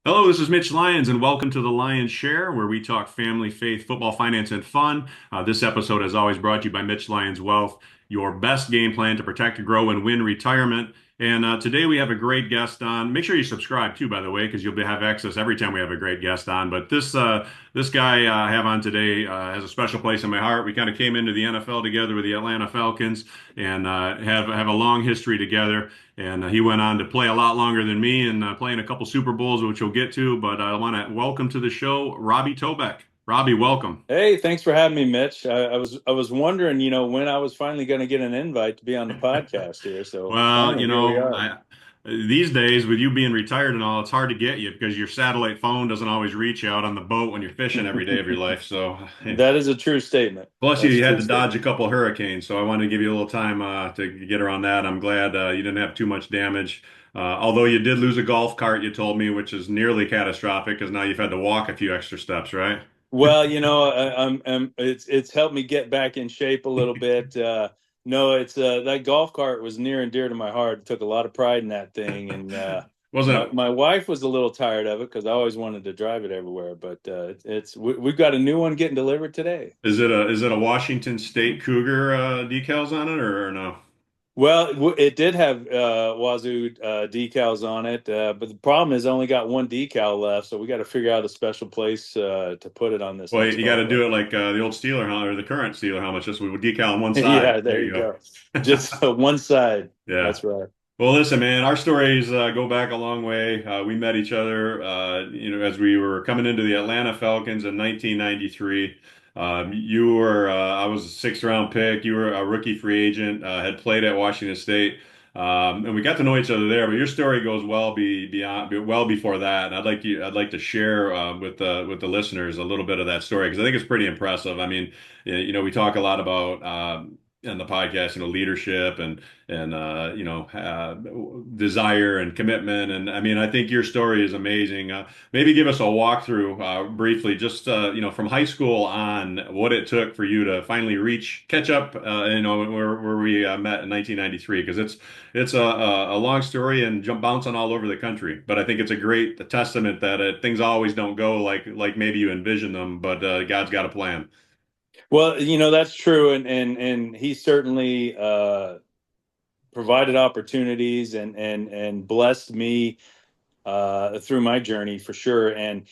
Hello, this is Mitch Lyons, and welcome to the Lyons Share, where we talk family, faith, football, finance, and fun. This episode is always brought to you by Mitch Lyons Wealth, your best game plan to protect, grow, and win retirement. And today we have a great guest on. Make sure you subscribe too, by the way, because have access every time we have a great guest on. But this guy I have on today has a special place in my heart. We kind of came into the NFL together with the Atlanta Falcons and have a long history together. And he went on to play a lot longer than me and playing a couple Super Bowls, which we'll get to. But I want to welcome to the show Robbie Tobeck. Robbie, welcome. Hey, thanks for having me, Mitch. I was wondering, when I was finally going to get an invite to be on the podcast here. So Well, finally, here we are. these days with you being retired and all, it's hard to get you because your satellite phone doesn't always reach out on the boat when you're fishing every day of your life. So, That is a true statement. plus That's a you had true to dodge a statement. couple hurricanes, so I wanted to give you a little time to get around that. I'm glad you didn't have too much damage. Although you did lose a golf cart, you told me, which is nearly catastrophic because now you've had to walk a few extra steps, right? Well, it's helped me get back in shape a little bit. No, it's that golf cart was near and dear to my heart. Took a lot of pride in that thing, and my Wasn't my wife was a little tired of it because I always wanted to drive it everywhere. But we've got a new one getting delivered today. is it a Washington State Cougar decals on it or no? Well, it did have Wazoo decals on it, but the problem is I only got one decal left, so we got to figure out a special place to put it on this Well, next you got to golf cart. do it like the old Steeler helmet or the current Steeler helmet, just with decal on one side. Yeah, There there you you go. go. Just one side. Yeah. That's right. Well, listen, man, our stories go back a long way. We met each other, as we were coming into the Atlanta Falcons in 1993. I was a sixth round pick. You were a rookie free agent, had played at Washington State. And we got to know each other there, but your story goes well before that. And I'd like to share with the listeners a little bit of that story because I think it's pretty impressive. I mean, we talk a lot about in the podcast, leadership and desire and commitment. And I mean, I think your story is amazing. Maybe give us a walkthrough briefly, just from high school on what it took for you to finally catch up, where we met in 1993, because it's a long story and bouncing all over the country. But I think it's a great testament that things always don't go like maybe you envision them, but God's got a plan. Well, that's true, and he certainly provided opportunities and blessed me through my journey for sure. And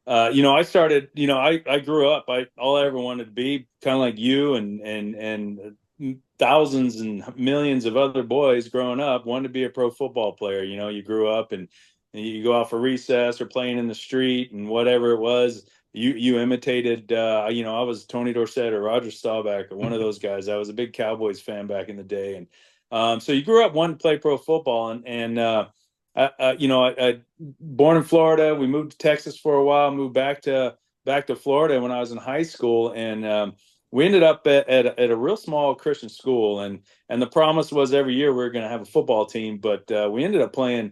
I started, I grew up, all I ever wanted to be kind of like you and thousands and millions of other boys growing up wanted to be a pro football player. You grew up and you go out for recess or playing in the street and whatever it was, you imitated, I was Tony Dorsett or Roger Staubach or one of those guys. I was a big Cowboys fan back in the day. And so you grew up wanting to play pro football I born in Florida. We moved to Texas for a while. Moved back to Florida when I was in high school, and we ended up at a real small Christian school. And the promise was every year we were going to have a football team, but we ended up playing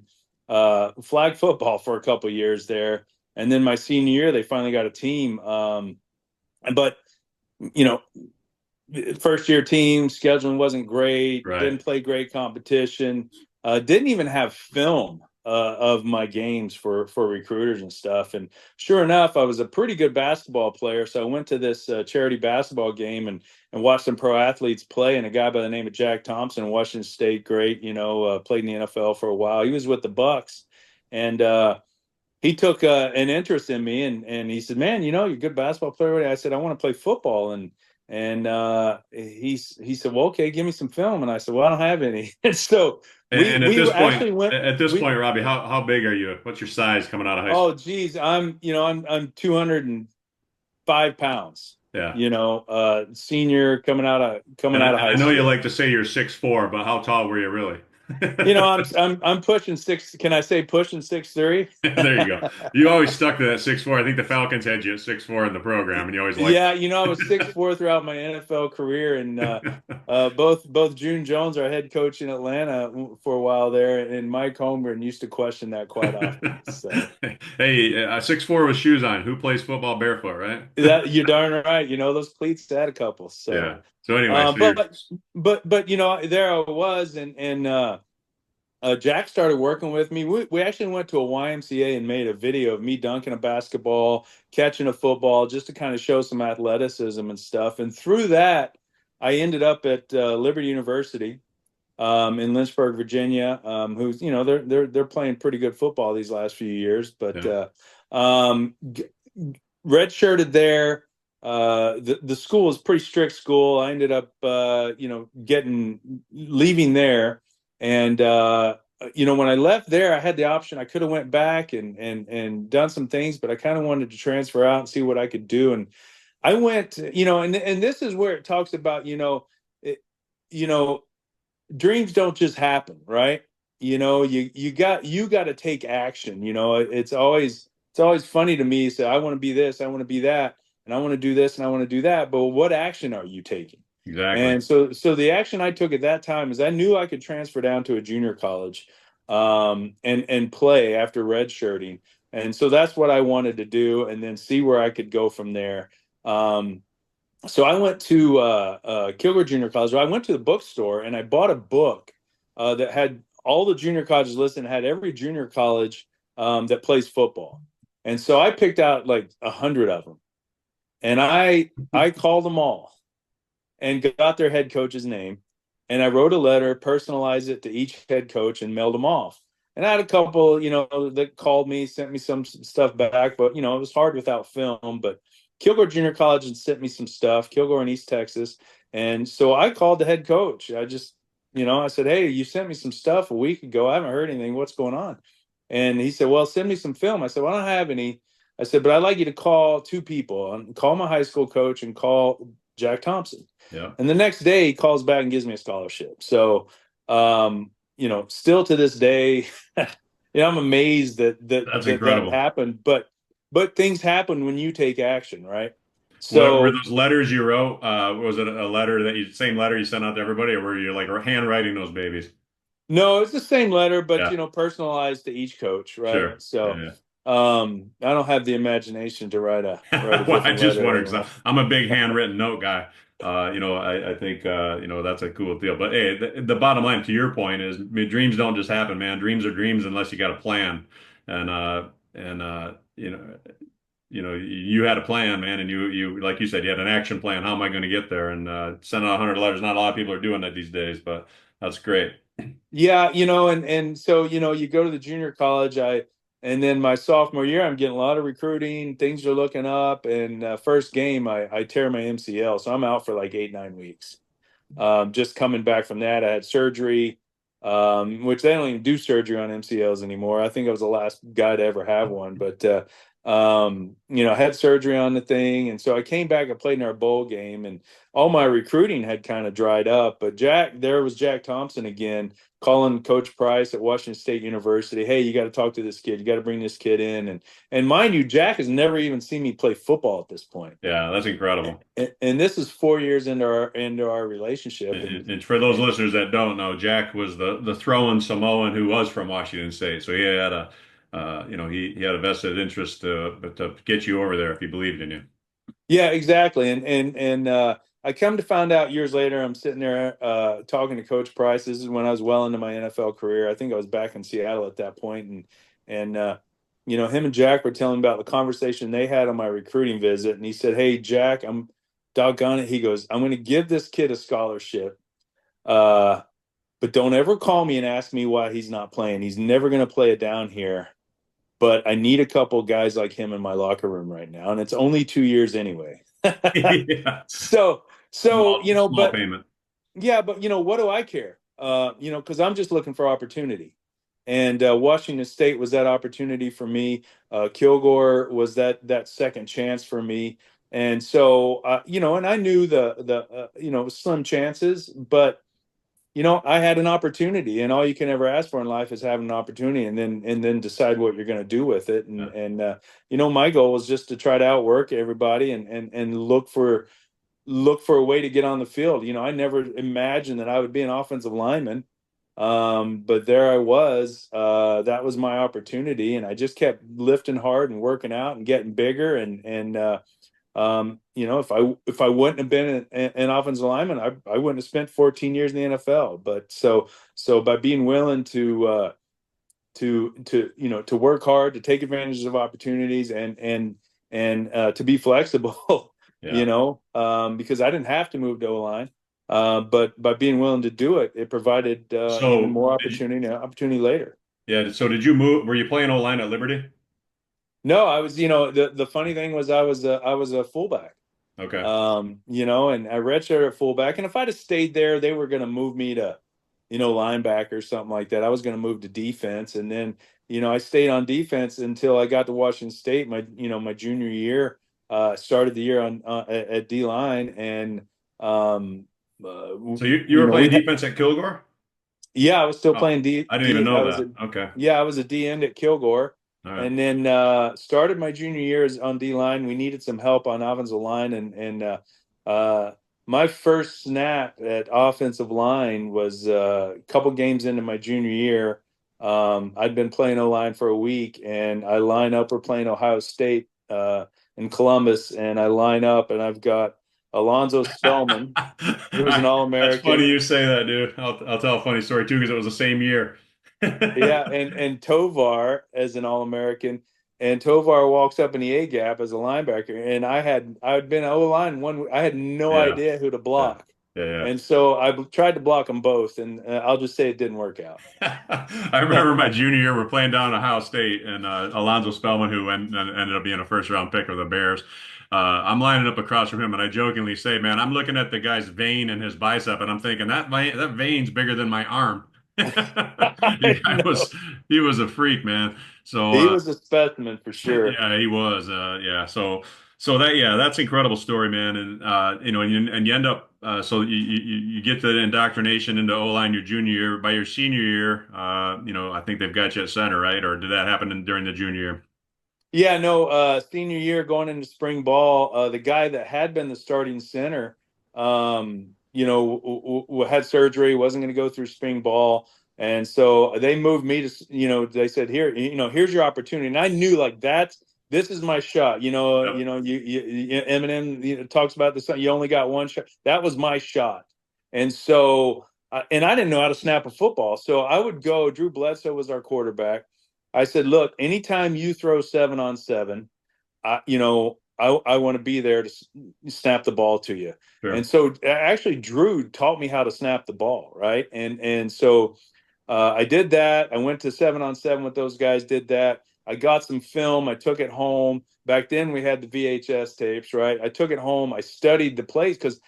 flag football for a couple years there. And then my senior year, they finally got a team. But you know, first year team scheduling wasn't great. Right. Didn't play great competition. Didn't even have film of my games for recruiters and stuff. And sure enough, I was a pretty good basketball player. So I went to this charity basketball game and watched some pro athletes play. And a guy by the name of Jack Thompson, Washington State, great. Played in the NFL for a while. He was with the Bucks, and he took an interest in me, and he said, "Man, you're a good basketball player." I said, "I want to play football," and he said, "Well, okay, give me some film." And I said, "Well, I don't have any." And so we And at we this point, actually went. at this We point, Robbie, how big are you? What's your size coming out of high Oh, school? geez, I'm 205 pounds. Yeah. Senior coming And out of I high know you school. like to say you're 6'4", but how tall were you really? I'm pushing six. Can I say pushing 6'3"? There you go. You always stuck to that 6'4". I think the Falcons had you at 6'4" in the program, and you always liked Yeah, I was 6'4" throughout my NFL career, and both June Jones, our head coach in Atlanta for a while there, and Mike Holmgren used to question that quite often. So Hey, 6'4" with shoes on. Who plays football barefoot, right? that you're darn right. Those cleats had a couple. Yeah. So, So anyway, uh, but but there I was, and Jack started working with me. We actually went to a YMCA and made a video of me dunking a basketball, catching a football, just to kind of show some athleticism and stuff. And through that, I ended up at Liberty University in Lynchburg, Virginia. Who's they're playing pretty good football these last few years, but Yeah. g- redshirted there. The school is a pretty strict school. I ended up getting leaving there, and when I left there, I had the option. I could have went back and done some things, but I kind of wanted to transfer out and see what I could do. And I went, and this is where it talks about, it, you know, dreams don't just happen, right? You got to take action. It's always funny to me. Say, I want to be this, I want to be that, and I want to do this, and I want to do that. But what action are you taking? Exactly. And so the action I took at that time is I knew I could transfer down to a junior college, and play after redshirting. And so that's what I wanted to do, and then see where I could go from there. So I went to Kilgore Junior College. I went to the bookstore and I bought a book that had all the junior colleges listed and had every junior college that plays football. And so I picked out like 100 of them, and I called them all and got their head coach's name, and I wrote a letter, personalized it to each head coach, and mailed them off. And I had a couple, that called me, sent me some stuff back, but it was hard without film. But Kilgore Junior College had sent me some stuff, Kilgore in East Texas, and so I called the head coach. I said, "Hey, you sent me some stuff a week ago. I haven't heard anything. What's going on?" And he said, "Well, send me some film." I said, "Well, I don't have any." I said, "But I'd like you to call two people, call my high school coach and call Jack Thompson." Yeah. And the next day he calls back and gives me a scholarship. So, still to this day, I'm amazed That's that incredible. happened. But things happen when you take action, right? What were So those letters you wrote? Was it a letter same letter you sent out to everybody, or were you like handwriting those babies? no, it's the same letter, but Yeah, personalized to each coach, right? sure. So Yeah, I don't have the imagination to write a well, I different just letter wondered anymore. because I'm a big handwritten note guy. I think that's a cool deal. But hey, the bottom line to your point is, I mean, dreams don't just happen, man. Dreams are dreams unless you got a plan. And you had a plan, man, and you like you said, you had an action plan. How am I going to get there? And sending out 100 letters. Not a lot of people are doing that these days, but that's great. Yeah, and so you go to the junior college. And then my sophomore year, I'm getting a lot of recruiting. Things are looking up, and first game, I tear my MCL, so I'm out for like 8 9 weeks. Just coming back from that, I had surgery, which they don't even do surgery on MCLs anymore. I think I was the last guy to ever have one, but I had surgery on the thing, and so I came back and played in our bowl game, and all my recruiting had kind of dried up. But there was Jack Thompson again calling Coach Price at Washington State University. Hey, you got to talk to this kid. You got to bring this kid in, and mind you, Jack has never even seen me play football at this point. Yeah, that's incredible. And this is 4 years into our relationship, and And for those listeners that don't know, Jack was the throwing Samoan who was from Washington State, so he had he had a vested interest to get you over there if he believed in you. yeah, exactly. And I come to find out years later, I'm sitting there talking to Coach Price. This is when I was well into my NFL career. I think I was back in Seattle at that point, and him and Jack were telling about the conversation they had on my recruiting visit. And he said, "Hey, Jack, I'm doggone it." He goes, "I'm going to give this kid a scholarship, uh, but don't ever call me and ask me why he's not playing. He's never going to play it down here. But I need a couple guys like him in my locker room right now, and it's only 2 years anyway." Yeah, So, so small but payment. yeah, but what do I care? Because I'm just looking for opportunity, and Washington State was that opportunity for me. Kilgore was that second chance for me, and so and I knew the slim chances, but I had an opportunity, and all you can ever ask for in life is having an opportunity, and then decide what you're going to do with it. Yeah. And my goal was just to try to outwork everybody, and look for a way to get on the field. I never imagined that I would be an offensive lineman, but there I was. That was my opportunity, and I just kept lifting hard and working out and getting bigger, and If I wouldn't have been an offensive lineman, I wouldn't have spent 14 years in the NFL. But so by being willing to work hard, to take advantage of opportunities, and to be flexible, Yeah. because I didn't have to move to O-line, but by being willing to do it, it provided even So more did you, opportunity later. yeah. So did you move? Were you playing O-line at Liberty? No, I was, the funny thing was I was a fullback. Okay. And I redshirted at fullback. And if I'd have stayed there, they were going to move me to, linebacker or something like that. I was going to move to defense. And then, I stayed on defense until I got to Washington State, my junior year, started the year at D line. And, So you were playing we had, defense at Kilgore? yeah, I was still Oh, playing I didn't even I know was that. a Okay. yeah, I was a D end at Kilgore, All right. and then started my junior year as on D line. We needed some help on offensive line, and uh, my first snap at offensive line was a couple games into my junior year. I'd been playing O line for a week, and I line up. We're playing Ohio State in Columbus, and I line up, and I've got Alonzo Spellman, who was an All That's funny American. you say that, dude. I'll tell a funny story too because it was the same year. Yeah, and Tovar as an All-American, and Tovar walks up in the A gap as a linebacker, and I'd been O line one. I had no Yeah, idea who to yeah, block, yeah, and so I tried to block them both, and I'll just say it didn't work out. yeah. I remember my junior year, we're playing down at Ohio State, and Alonzo Spellman, who ended up being a first round pick of the Bears. I'm lining up across from him, and I jokingly say, "Man, I'm looking at the guy's vein in his bicep, and I'm thinking that vein's bigger than my arm." The I guy know he was a freak, man. So he was a specimen for sure. yeah, he was. Yeah. So that's incredible story, man. And and you end up you get the indoctrination into O-line your junior year. By your senior year, I think they've got you at center, right? Or did that happen during the junior year? Yeah, no, senior year going into spring ball, the guy that had been the starting center, had surgery, wasn't going to go through spring ball. And so they moved me to, they said, here, here's your opportunity. And I knew like this is my shot. Yep. Eminem talks about this. You only got one shot. That was my shot. And so, and I didn't know how to snap a football. So I would go, Drew Bledsoe was our quarterback. I said, look, anytime you throw 7-on-7, I want to be there to snap the ball to you. And Sure. so actually Drew taught me how to snap the ball. Right. And so I did that. I went to 7-on-7 with those guys, did that. I got some film. I took it home. Back then we had the VHS tapes, right? I took it home. I studied the plays because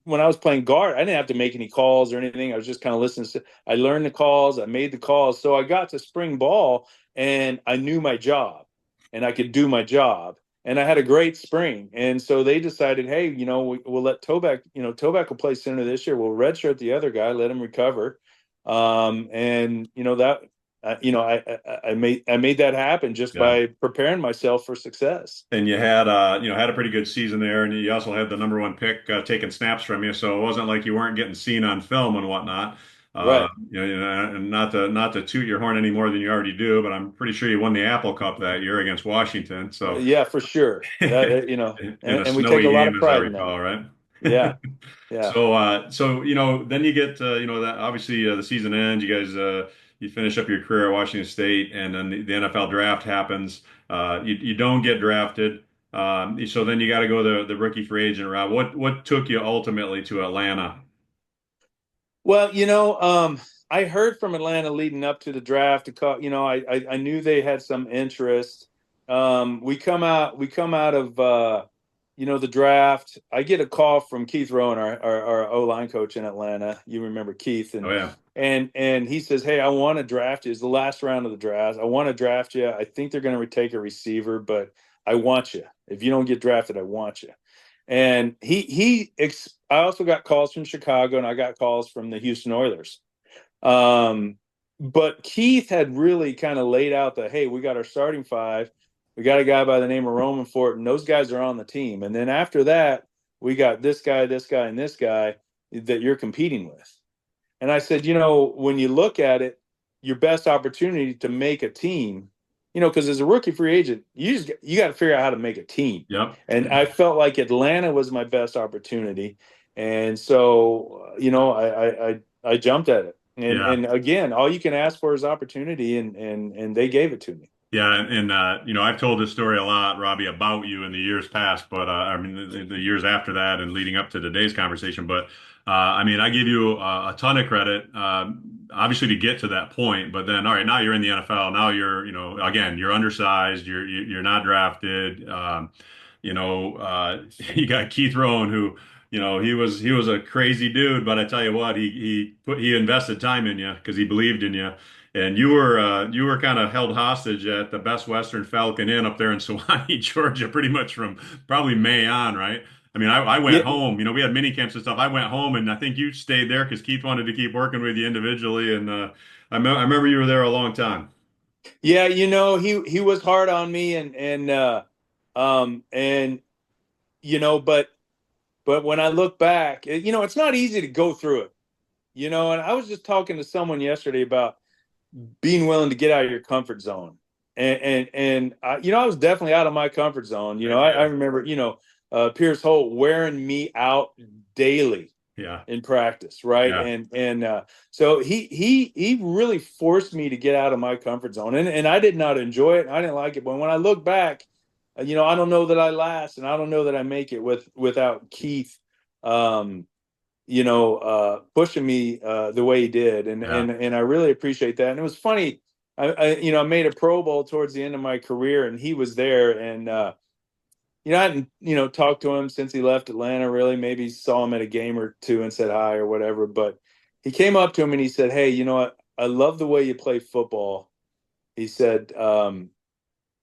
when I was playing guard, I didn't have to make any calls or anything. I was just kind of listening. I learned the calls. I made the calls. So I got to spring ball and I knew my job and I could do my job. And I had a great spring. And so they decided, hey, we'll let Tobeck, Tobeck will play center this year. We'll redshirt the other guy, let him recover. And that I made that happen just Yeah. by preparing myself for success. And you had a pretty good season there, and you also had the number one pick taking snaps from you, so it wasn't like you weren't getting seen on film and whatnot. Right. And not to toot your horn any more than you already do, but I'm pretty sure you won the Apple Cup that year against Washington. So Yeah, for sure. in a And we take a snowy lot game, of as I pride in that. recall, right? Yeah. Yeah. So then you get that obviously the season ends. You guys you finish up your career at Washington State, and then the NFL draft happens. You don't get drafted, so then you got to go the rookie free agent route. What took you ultimately to Atlanta? Well, I heard from Atlanta leading up to the draft. I knew they had some interest. We come out of the draft. I get a call from Keith Rowan, our O line coach in Atlanta. You remember Keith, Oh and yeah, and he says, "Hey, I want to draft you. It's the last round of the draft. I want to draft you. I think they're going to take a receiver, but I want you. If you don't get drafted, I want you." And I also got calls from Chicago, and I got calls from the Houston Oilers. Um, but Keith had really kind of laid out the, hey, we got our starting five. We got a guy by the name of Roman Fort, and those guys are on the team. And then after that, we got this guy, and this guy that you're competing with. And I said, when you look at it, your best opportunity to make a team because as a rookie free agent, you got to figure out how to make a team. Yep. And I felt like Atlanta was my best opportunity, and so I jumped at it. Yeah. And again, all you can ask for is opportunity, and they gave it to me. Yeah, and I've told this story a lot, Robbie, about you in the years past, but I mean the years after that and leading up to today's conversation. But I mean, I give you a ton of credit, obviously to get to that point. But then, all right, now you're in the NFL. Now you're, again, you're undersized. You're not drafted. You got Keith Rowan, who, he was a crazy dude, but I tell you what, he invested time in you because he believed in you. And you were kind of held hostage at the Best Western Falcon Inn up there in Sewanee, Georgia, pretty much from probably May on, right? I mean, I went Yeah, home. We had mini camps and stuff. I went home, and I think you stayed there because Keith wanted to keep working with you individually. And I remember you were there a long time. yeah, he was hard on me, and but when I look back, it's not easy to go through it, and I was just talking to someone yesterday about being willing to get out of your comfort zone. And I was definitely out of my comfort zone. Same I here. remember, Pierce Holt wearing me out daily Yeah, in practice, right? yeah, And so he really forced me to get out of my comfort zone, and I did not enjoy it. I didn't like it, but when I look back, I don't know that I last, and I don't know that I make it without Keith, pushing me the way he did, and yeah. and I really appreciate that. And it was funny. I made a Pro Bowl towards the end of my career, and he was there, and I hadn't, talked to him since he left Atlanta, really. Maybe saw him at a game or two and said hi or whatever. But he came up to him and he said, "Hey, you know what? I love the way you play football." He said,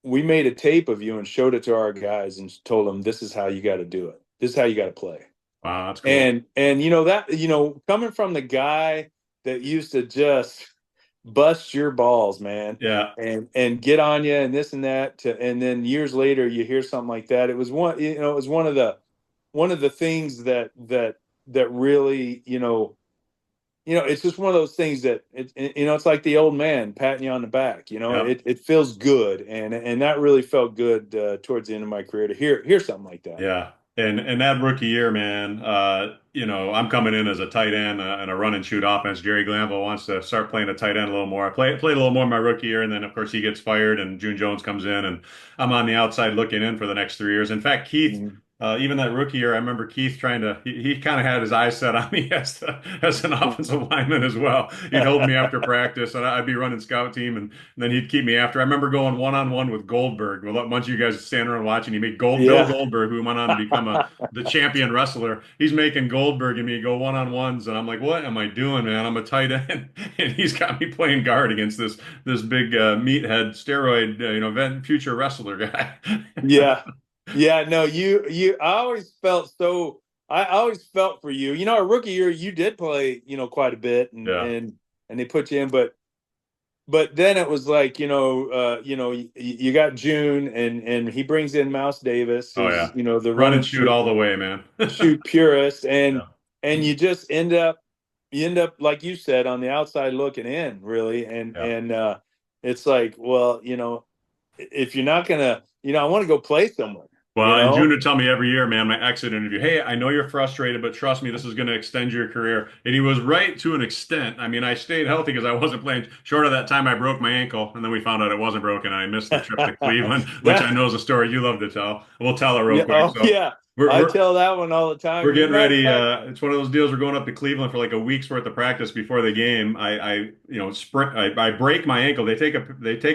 "We made a tape of you and showed it to our guys and told them this is how you got to do it. This is how you got to play." Wow, that's cool. And coming from the guy that used to just bust your balls, man, Yeah, and get on you and this and that, and then years later you hear something like that. It was one of the things that really, it's just one of those things that it's like the old man patting you on the back. yeah. It feels good, and that really felt good towards the end of my career to hear something like that. Yeah. And that rookie year, man, I'm coming in as a tight end and a run and shoot offense. Jerry Glanville wants to start playing a tight end a little more. I played a little more my rookie year, and then of course he gets fired, and June Jones comes in, and I'm on the outside looking in for the next 3 years. In fact, Keith, Mhm. even that rookie year, I remember Keith trying to he kind of had his eyes set on me as an offensive lineman as well. He'd hold me after practice, and I'd be running scout team, and then he'd keep me after. I remember going one-on-one with Goldberg. Well, a bunch of you guys standing around watching. He made Bill Yeah. Goldberg, who went on to become the champion wrestler. He's making Goldberg and me go one-on-ones, and I'm like, what am I doing, man? I'm a tight end, and he's got me playing guard against this big meathead steroid, future wrestler guy. Yeah. Yeah. No, I always felt for you. Our rookie year, you did play, quite a bit, and Yeah. and they put you in, but then it was like, you got June, and he brings in Mouse Davis, Oh who's, yeah. the Run run and and shoot shoot all the way, man. shoot purist, Yeah. and you end up like you said on the outside looking in, really, Yeah. and it's like, well, if you're not gonna, I want to go play somewhere, you Well, and June know. would tell me every year, man, my exit interview, hey, I know you're frustrated, but trust me, this is going to extend your career. And he was right to an extent. I mean, I stayed healthy because I wasn't playing. Short of that time, I broke my ankle, and then we found out it wasn't broken. And I missed the trip to Cleveland, which I That know is a story you love to tell. We'll tell it real Yeah, quick. oh So yeah, we're I we're tell that one all the we're time. getting Matter of ready. fact, It's one of those deals. We're going up to Cleveland for like a week's worth of practice before the game. I break my ankle. They take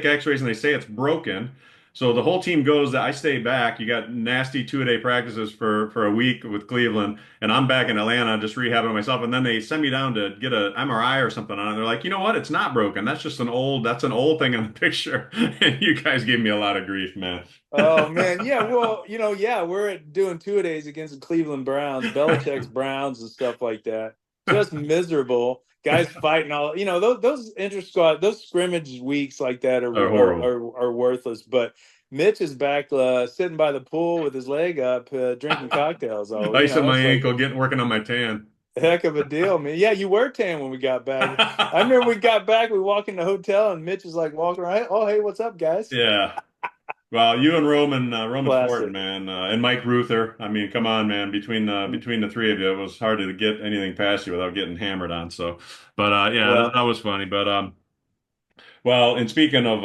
X-rays and they say it's broken. So the whole team goes. I stay back. You got nasty two-a-day practices for a week with Cleveland, and I'm back in Atlanta just rehabbing myself. And then they send me down to get a MRI or something on it. They're like, you know what? It's not broken. That's an old thing in the picture. And you guys gave me a lot of grief, man. oh man, yeah, well, yeah, we're doing two a days against the Cleveland Browns, Belichick's Browns, and stuff like that. Just miserable guys fighting all. Those inter squad, those scrimmage weeks like that are They're are horrible. are, are worthless. But Mitch is back, sitting by the pool with his leg up, drinking cocktails. Oh, Ice at my it's like, ankle, working on my tan. Heck of a deal, man. Yeah, you were tan when we got back. I remember we got back, we walk in the hotel and Mitch was like walking around. Oh, hey, what's up, guys? Yeah. Well, you and Roman Fortin, Classic. man, and Mike Ruther. I mean, come on, man. Mm. Between the three of you, it was hard to get anything past you without getting hammered on. So, but yeah, that Well, was funny. But well, and speaking of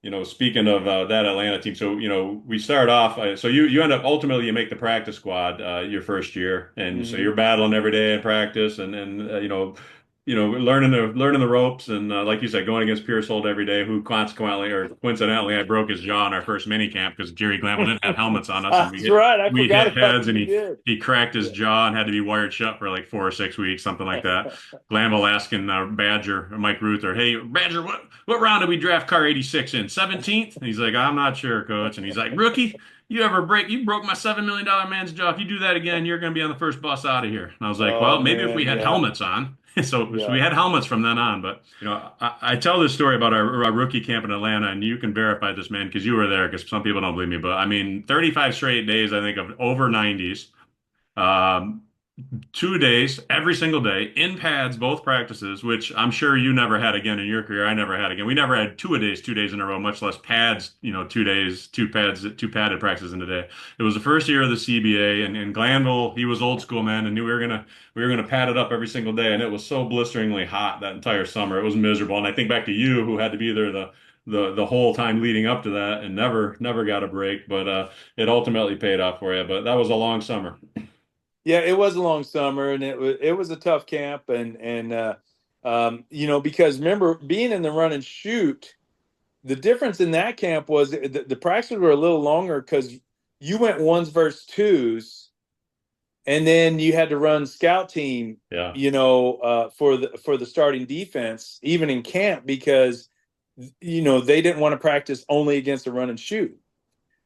that Atlanta team, so we start off. So you end up ultimately you make the practice squad your first year, and so mhm. you're battling every day in practice, and learning the ropes, and like you said, going against Pierce Holt every day, who consequently or coincidentally, I broke his jaw in our first mini camp because Jerry Glanville didn't have helmets on us, and That's right. I we forgot hit about heads, it. and You did. he cracked his Yeah. jaw and had to be wired shut for like 4 or 6 weeks, something like that. Glanville asking Badger, Mike Ruther, "Hey Badger, what round did we draft car 86 in? 17th?" And he's like, "I'm not sure, coach." And he's like, "Rookie, you broke my $7 million man's jaw. If you do that again, you're going to be on the first bus out of here." And I was like, Oh "Well, maybe if we man, had yeah, helmets on." So we yeah. had helmets from then on. But I tell this story about our rookie camp in Atlanta, and you can verify this, man, because you were there. Because some people don't believe me, but I mean, 35 straight days, I think, of over 90s. Um, 2 days every single day in pads, both practices, which I'm sure you never had again in your career. I never had again. We never had 2 days, 2 days in a row, much less pads, 2 days, two pads, two padded practices in a day. It was the first year of the CBA, and Glanville, he was old school, man, and knew we were gonna pad it up every single day. And it was so blisteringly hot that entire summer. It was miserable. And I think back to you, who had to be there the whole time leading up to that and never got a break. But it ultimately paid off for you. But that was a long summer. Yeah, it was a long summer, and it was a tough camp, because remember being in the run and shoot, the difference in that camp was the practices were a little longer because you went ones versus twos, and then you had to run scout team, Yeah. for the starting defense, even in camp, because they didn't want to practice only against the run and shoot.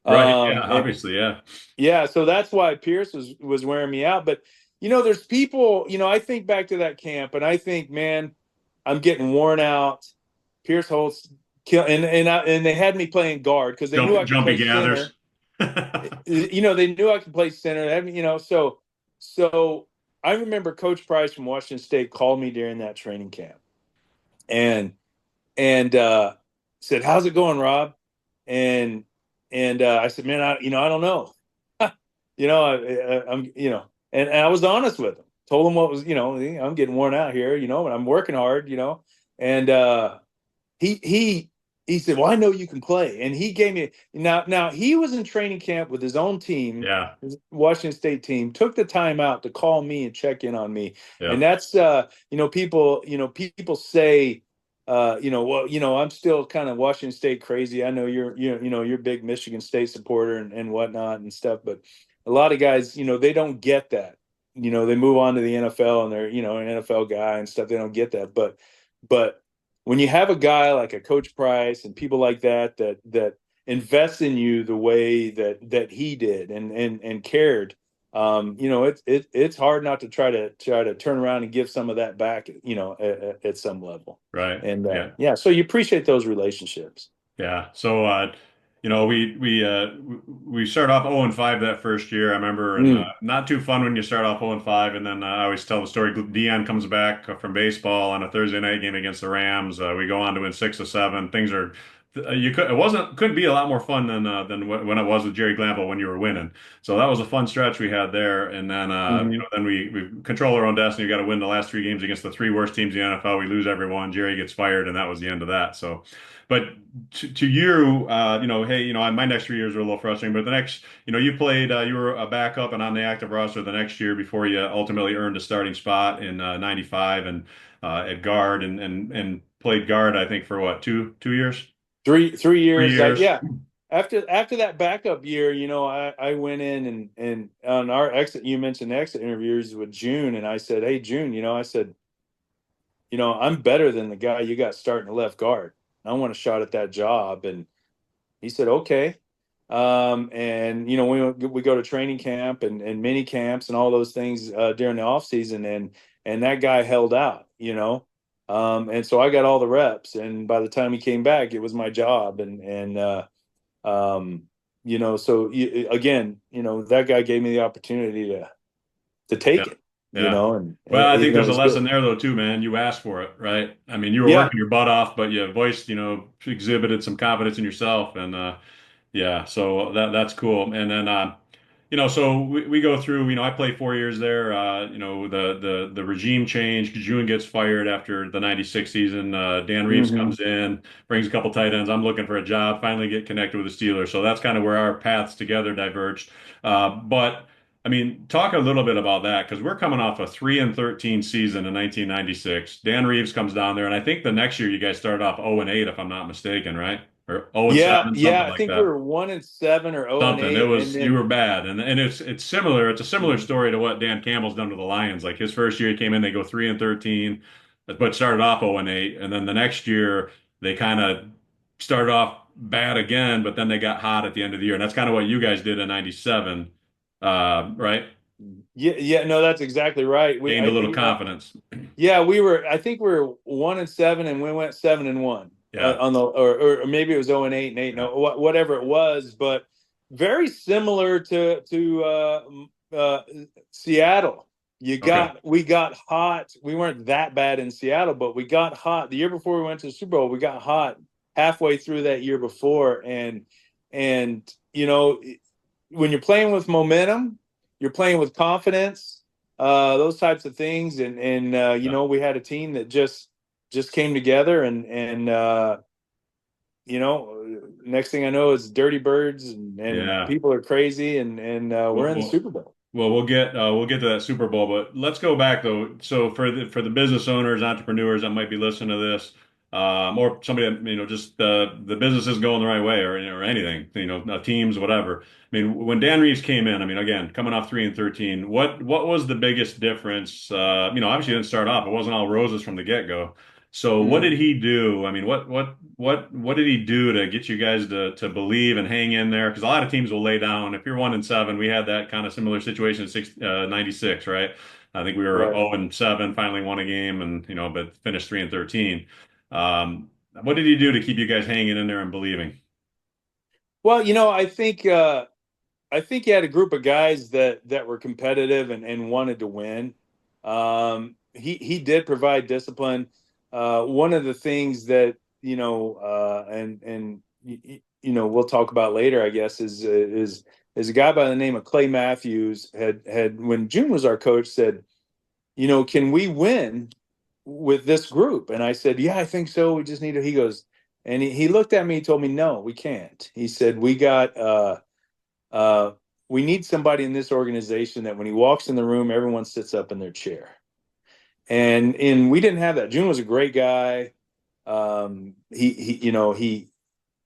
Right. Yeah. And Obviously. Yeah. yeah, so that's why Pierce was wearing me out. But there's people. I think back to that camp, and I think, man, I'm getting worn out. Pierce Holtz kill, and they had me playing guard because they knew I could Jumpy play gathers. center. They knew I could play center. So I remember Coach Price from Washington State called me during that training camp, and and said, "How's it going, Rob?" And I said, "Man, I don't know." I'm, and I was honest with him. Told him what was, I'm getting worn out here, and I'm working hard, and he he he said, "Well, I know you can play," and he gave me now he was in training camp with his own team, Yeah. his Washington State team, took the time out to call me and check in on me, and Yeah. that's people say. Well, I'm still kind of Washington State crazy. I know you're a big Michigan State supporter and whatnot and stuff, but a lot of guys, they don't get that. They move on to the NFL and they're, an NFL guy and stuff. They don't get that. But when you have a guy like a Coach Price and people like that invest in you the way that he did and cared, it's hard not to try to turn around and give some of that back, at some level. Right. And Yeah. yeah, so you appreciate those relationships. Yeah. So, we start off 0 and 5 that first year. I remember, and Mm. not too fun when you start off 0 and 5, and then I always tell the story. Dion comes back from baseball on a Thursday night game against the Rams. We go on to win 6 of 7. Things are couldn't be a lot more fun than when it was with Jerry Glanville when you were winning. So that was a fun stretch we had there, and then Hmm. then we control our own destiny. We got to win the last 3 games against the three worst teams in the NFL. We lose every one. Jerry gets fired, and that was the end of that. So. But to you, hey, my next 3 years were a little frustrating, but the next, you played, you were a backup and on the active roster the next year before you ultimately earned a starting spot in '95 and at guard and played guard, I think, for what, 2 years? Three Three years. years. Yeah. After that backup year, I went in and on our exit, you mentioned exit interviews with June, and I said, "Hey, June, I said, I'm better than the guy you got starting left guard. I want a shot at that job." And he said, "Okay." And we go to training camp and mini camps and all those things during the off season, and that guy held out, and so I got all the reps. And by the time he came back, it was my job. Um, so again, that guy gave me the opportunity to Yeah. take it. Yeah. and Well, I think it there's a was good. lesson there though too, man. You asked for it, right? I mean, you were Yeah, working your butt off, but you voiced, exhibited some confidence in yourself, and yeah, so that's cool. And then so we go through, I played 4 years there. The regime changed. June gets fired after the 96 season. Dan Reeves hmm comes in, brings a couple tight ends. I'm looking for a job, finally get connected with the Steelers. So that's kind of where our paths together diverged. But I mean, talk a little bit about that because we're coming off a 3-13 season in 1996. Dan Reeves comes down there, and I think the next year you guys started off 0-8, if I'm not mistaken, right? Or 0 and yeah, 7, yeah. something I like think we that. were 1-7 or zero and Something. It eight, and was you then were bad, and it's similar. It's a similar Mhm. story to what Dan Campbell's done to the Lions. Like his first year, he came in, they go 3-13, but started off 0-8, and then the next year they kind of started off bad again, but then they got hot at the end of the year, and that's kind of what you guys did in '97, right? Yeah, yeah. No, that's exactly right. Gained a little confidence. Yeah, we were. I think we were 1-7, and we went 7-1 Yeah, on the, or maybe it was 0-8 and 8. yeah. No, whatever it was, but very similar to Seattle. Okay. We got hot. We weren't that bad in Seattle, but we got hot the year before we went to the Super Bowl. We got hot halfway through that year before, and when you're playing with momentum, you're playing with confidence, those types of things, and Yeah. we had a team that just came together, and next thing I know is Dirty Birds, and Yeah. people are crazy, and we're Well, in the well, Super Bowl. we'll get to that Super Bowl, but let's go back though. So for the business owners, entrepreneurs that might be listening to this, or somebody that just the business is going the right way, or anything, teams, whatever. I mean, when Dan Reeves came in, I mean, again, coming off 3-13, what was the biggest difference? Obviously, it didn't start off. It wasn't all roses from the get-go. So what did Mm, he do? I mean, what did he do to get you guys to believe and hang in there? Because a lot of teams will lay down. If you're 1-7, we had that kind of similar situation in 96, right? I think we were right. 0-7, finally won a game, and but finished 3-13. What did he do to keep you guys hanging in there and believing? Well, I think you had a group of guys that were competitive and wanted to win. He did provide discipline. One of the things that we'll talk about later, I guess, is a guy by the name of Clay Matthews had when June was our coach said, can we win with this group? And I said, yeah, I think so. We just need to. He goes, and he looked at me, he told me, no, we can't. He said, uh, we need somebody in this organization that when he walks in the room, everyone sits up in their chair. And we didn't have that. June was a great guy. He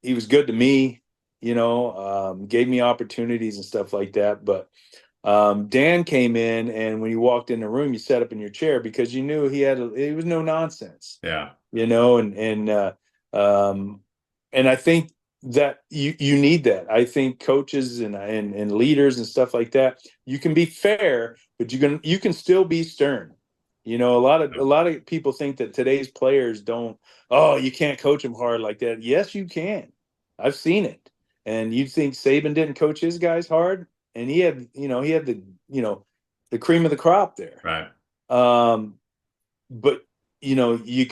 was good to me. Gave me opportunities and stuff like that. But Dan came in, and when you walked in the room, you sat up in your chair because you knew he was no nonsense. Yeah, You know, um, and I think that you need that. I think coaches and leaders and stuff like that. You can be fair, but you can still be stern. A lot of people think that today's players don't. Oh, you can't coach them hard like that. Yes, you can. I've seen it. And you think Saban didn't coach his guys hard, and he had the cream of the crop there. right. Um, but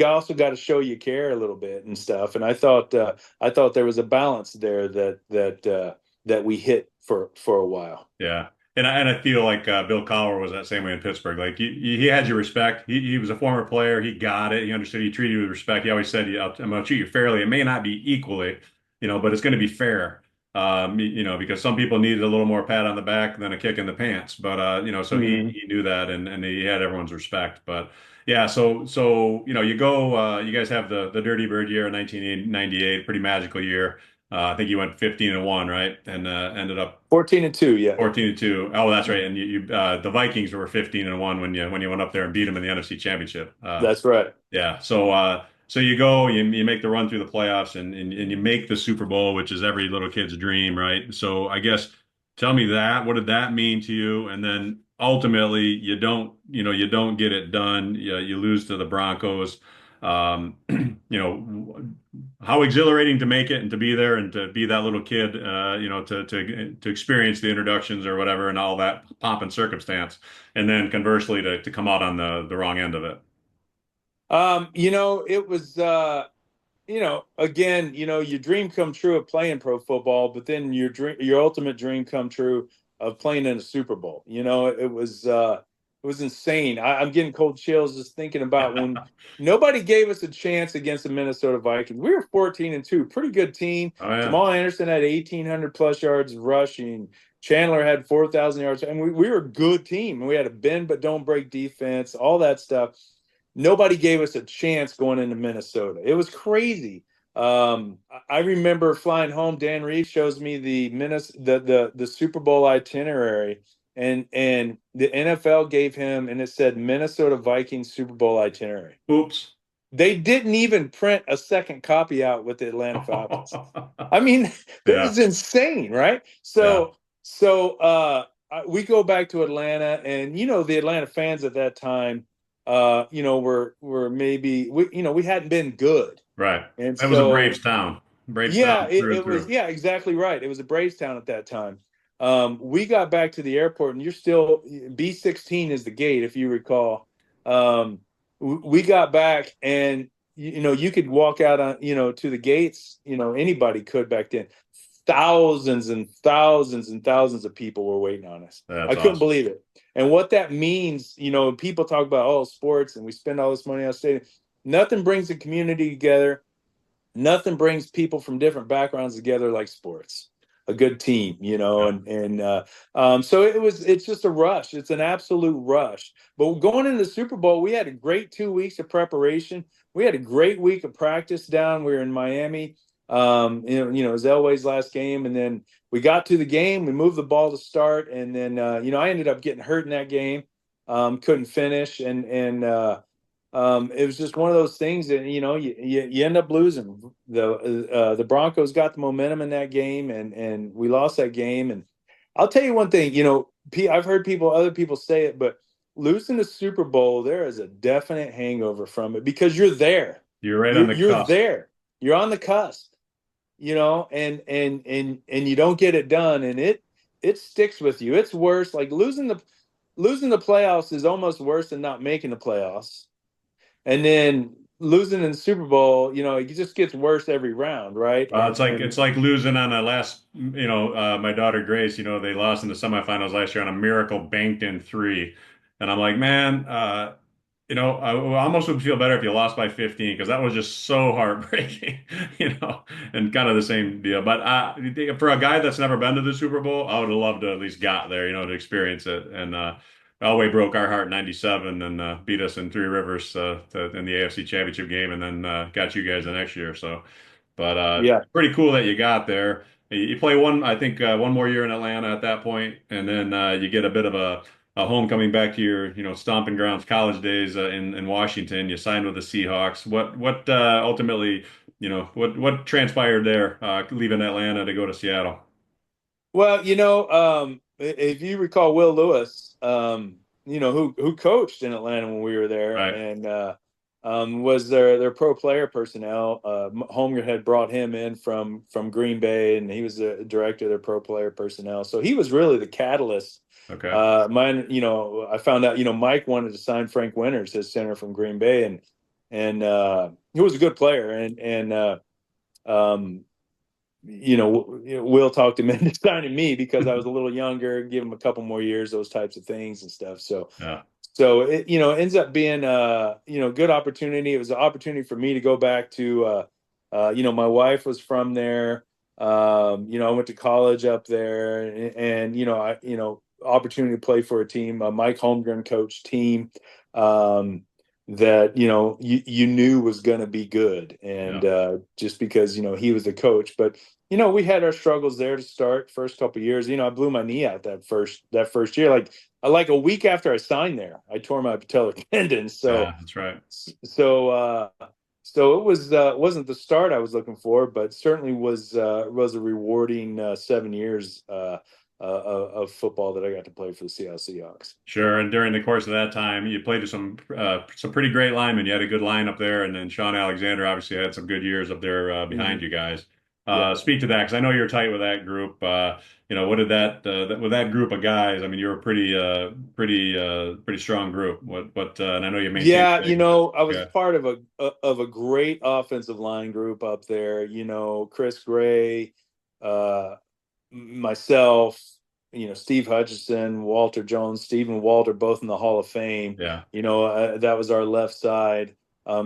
also got to show you care a little bit and stuff. And I thought there was a balance there that we hit for a while. Yeah. And I feel like Bill Cowher was that same way in Pittsburgh. Like he had your respect. He was a former player. He got it. He understood. He treated you with respect. He always said, I'm going to treat you fairly. It may not be equally, but it's going to be fair. Because some people needed a little more pat on the back than a kick in the pants. But so Mm-hmm. he knew that, and he had everyone's respect. But yeah, you go. You guys have the Dirty Bird year in 1998, pretty magical year. I think you went 15-1, right? And ended up 14-2, yeah, 14-2. Oh, that's right. And the Vikings were 15-1 when you went up there and beat them in the NFC Championship. that's right. Yeah. So you go, you make the run through the playoffs, and you make the Super Bowl, which is every little kid's dream, right? So I guess tell me that. What did that mean to you? And then ultimately, you don't get it done. You lose to the Broncos. how exhilarating to make it and to be there and to be that little kid, to experience the introductions or whatever and all that pomp and circumstance, and then conversely to come out on the wrong end of it. It was again, your dream come true of playing pro football, but then your ultimate dream come true of playing in a Super Bowl. It was insane. I'm getting cold chills just thinking about when nobody gave us a chance against the Minnesota Vikings. We were 14-2, pretty good team. Oh yeah, Jamal Anderson had 1,800 plus yards rushing. Chandler had 4,000 yards, and we were a good team. We had a bend but don't break defense, all that stuff. Nobody gave us a chance going into Minnesota. It was crazy. I remember flying home. Dan Reeves shows me the Super Bowl itinerary, and the NFL gave him, and it said Minnesota Vikings Super Bowl itinerary. oops. They didn't even print a second copy out with the Atlanta Falcons. I mean, this Yeah, is insane, right? yeah, We go back to Atlanta, and the Atlanta fans at that time, were maybe we hadn't been good, right. and That was a Braves so town. Braves yeah, town through it, and it was, through. yeah, exactly right. It was a Braves town at that time. We got back to the airport, and you're still B-16 is the gate, if you recall. We got back, and you could walk out on to the gates. Anybody could back then. Thousands and thousands and thousands of people were waiting on us. I That's couldn't awesome. believe it. And what that means, people talk about, oh, sports, and we spend all this money on stadium. Nothing brings the community together. Nothing brings people from different backgrounds together like sports. A good team, Yeah. so it's just a rush. It's an absolute rush. But going into the Super Bowl, we had a great 2 weeks of preparation. We had a great week of practice down. We were in Miami. It was Elway's last game, and then we got to the game. We moved the ball to start, and then I ended up getting hurt in that game. Couldn't finish, and it was just one of those things that you end up losing. The Broncos got the momentum in that game, and we lost that game. And I'll tell you one thing, I've heard other people say it, but losing the Super Bowl, there is a definite hangover from it because you're there. You're right on You're the you're cusp. there. You're on the cusp, and you don't get it done, and it sticks with you. It's worse. Like losing the playoffs is almost worse than not making the playoffs. And then losing in the Super Bowl, it just gets worse every round, right? It's like losing on a last, my daughter Grace, they lost in the semifinals last year on a miracle banked in three. And I'm like, man, I almost would feel better if you lost by 15 because that was just so heartbreaking, and kind of the same deal. But for a guy that's never been to the Super Bowl, I would have loved to at least got there, to experience it. And Elway broke our heart in '97 and beat us in Three Rivers in the AFC Championship game, and then got you guys the next year. So. But Yeah. pretty cool that you got there. You play I think, one more year in Atlanta at that point, and then you get a bit of a homecoming back to your, stomping grounds, college days in Washington. You signed with the Seahawks. What ultimately, what transpired there, leaving Atlanta to go to Seattle? Well, if you recall Will Lewis, who coached in Atlanta when we were there, Right. and was their pro player personnel. Holmgren had brought him in from Green Bay, and he was the director of their pro player personnel. So he was really the catalyst. Okay. I found out, Mike wanted to sign Frank Winters, his center from Green Bay, and he was a good player, and um, Will talked him into signing me because I was a little younger, give him a couple more years, those types of things and stuff. So, Yeah. so it ends up being good opportunity. It was an opportunity for me to go back to my wife was from there. I went to college up there, and opportunity to play for a team, Mike Holmgren coach team. That you knew was going to be good, and Yeah. just because he was the coach. But we had our struggles there to start first couple of years. I blew my knee out that first year, like a week after I signed there. I tore my patellar tendon. Yeah, so that's right. so uh so it wasn't the start I was looking for, but certainly was a rewarding 7 years of football that I got to play for the Seattle Seahawks. Sure. And during the course of that time, you played with some pretty great linemen. You had a good line up there, and then Sean Alexander obviously had some good years up there behind Mhm. you guys. Yeah. Speak to that because I know you're tight with that group. What did with that group of guys? I mean, you're a pretty strong group. And I know you maintain Yeah, relationships. I was Yeah, part of a great offensive line group up there. Chris Gray, uh, myself, Steve Hutchinson, Walter Jones, Stephen Walter, both in the Hall of Fame. yeah, That was our left side.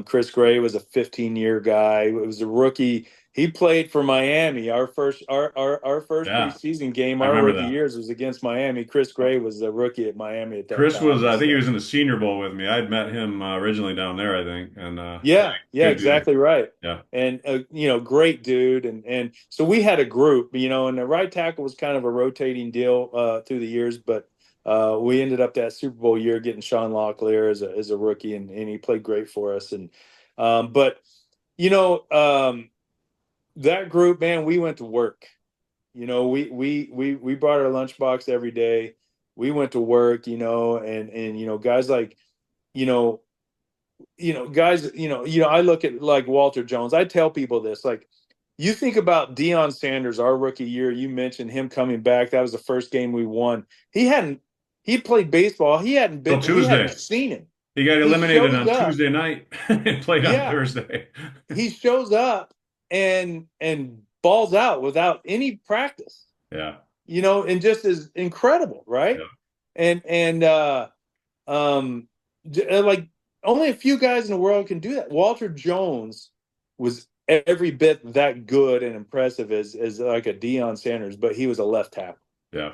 Chris Gray was a 15-year guy. It was a rookie. He played for Miami. Our first yeah. preseason game, I our remember rookie that. years, was against Miami. Chris Gray was a rookie at Miami at that Chris was, time. I think he So was in the Senior Bowl with me. I'd met him originally down there, I think, and yeah, good dude. exactly right. Yeah, And great dude. And so we had a group, and the right tackle was kind of a rotating deal through the years, but we ended up that Super Bowl year getting Sean Locklear as a rookie, and he played great for us. And but you know that group, man, we went to work. We brought our lunchbox every day. We went to work, and guys like you know guys, I look at like Walter Jones. I tell people this, like, you think about Deion Sanders, our rookie year. You mentioned him coming back. That was the first game we won. He played baseball. till We hadn't Tuesday. seen him. He got He eliminated shows on up. Tuesday night and played on Yeah, Thursday. he shows up and balls out without any practice. Yeah, And just is incredible, right? yeah, And um, like only a few guys in the world can do that. Walter Jones was every bit that good and impressive as like a Deion Sanders, but he was a left tackle. yeah.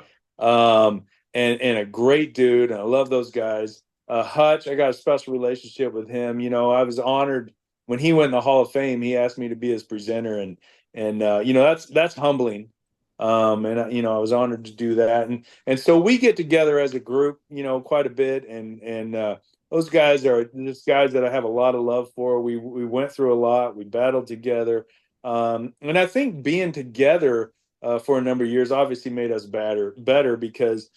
And a great dude, and I love those guys. Hutch, I got a special relationship with him. I was honored when he went in the Hall of Fame. He asked me to be his presenter, and that's humbling. And I was honored to do that, and so we get together as a group, quite a bit, and those guys are just guys that I have a lot of love for. We went through a lot, we battled together, and I think being together for a number of years obviously made us better because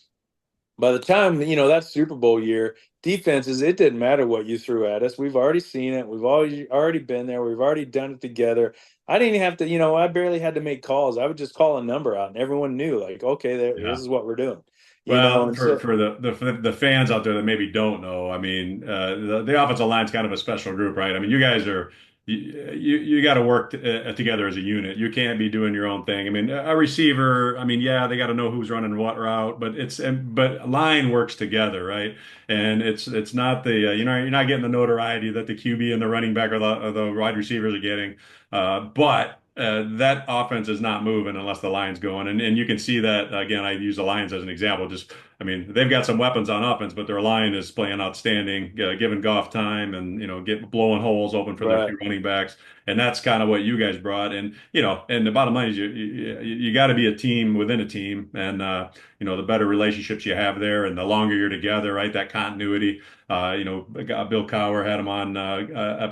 by the time that Super Bowl year, defenses, it didn't matter what you threw at us. We've already seen it. We've already been there. We've already done it together. I didn't even have to, I barely had to make calls. I would just call a number out, and everyone knew, like, okay, this Yeah. is what we're doing. Well, And for so for the fans out there that maybe don't know, I mean, the offensive line's kind of a special group, right? I mean, you guys are you got to work together as a unit. You can't be doing your own thing. I mean, a receiver, I mean, yeah, they got to know who's running what route, but line works together, right? And it's not the you're not getting the notoriety that the QB and the running back or the wide receivers are getting, but. That offense is not moving unless the line's going, and you can see that again. I use the Lions as an example. Just, I mean, they've got some weapons on offense, but their line is playing outstanding, giving Goff time, and get blowing holes open for their right, two running backs, and that's kind of what you guys brought. And and the bottom line is you got to be a team within a team, and the better relationships you have there, and the longer you're together, right? That continuity. Bill Cowher had him on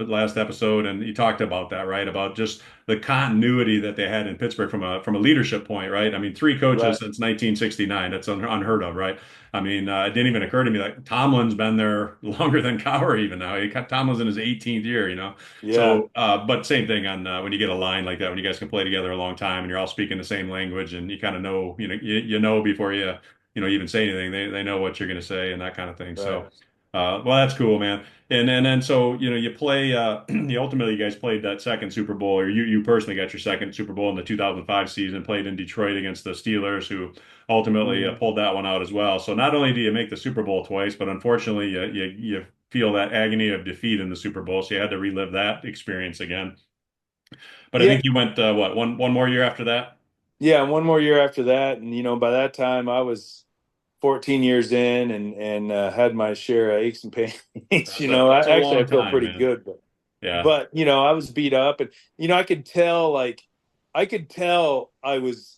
last episode, and he talked about that, right? About just the continuity that they had in Pittsburgh from a leadership point, right? I mean, three coaches right, since 1969. That's unheard of, right? I mean, it didn't even occur to me that Tomlin's been there longer than Cowher even now. Tomlin's in his 18th year. yeah, So, but same thing on when you get a line like that, when you guys can play together a long time and you're all speaking the same language and you kind of know, you know before you even say anything, they know what you're going to say and that kind of thing. right. So, well, that's cool, man. And then so you play you ultimately you guys played that second Super Bowl, or you personally got your second Super Bowl in the 2005 season, played in Detroit against the Steelers, who ultimately Mhm. pulled that one out as well. So not only do you make the Super Bowl twice, but unfortunately you feel that agony of defeat in the Super Bowl, so you had to relive that experience again. But I Yeah, think you went what one more year after that? yeah. One more year after that, and by that time I was 14 years in, and had my share of aches and pains. That's a I long feel time, pretty man. good, but Yeah, I was beat up, and I could tell, I could tell I was,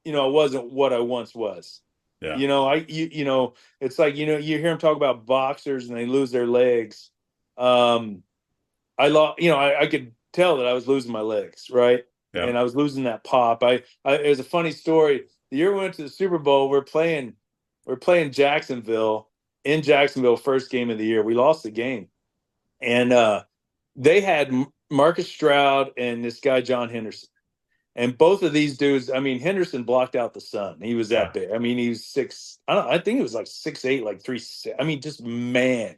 I wasn't what I once was. yeah, It's like, you hear them talk about boxers and they lose their legs. Um, I lost, I could tell that I was losing my legs, right? yeah. And I was losing that pop. It was a funny story. the year we went to the Super Bowl, we're playing Jacksonville in Jacksonville, first game of the year. We lost the game, and they had Marcus Stroud and this guy John Henderson. And both of these dudes, I mean, Henderson blocked out the sun. He was that Yeah. big. I mean, he was six. I don't. I think he was like 6'8", like 3. I mean, just man,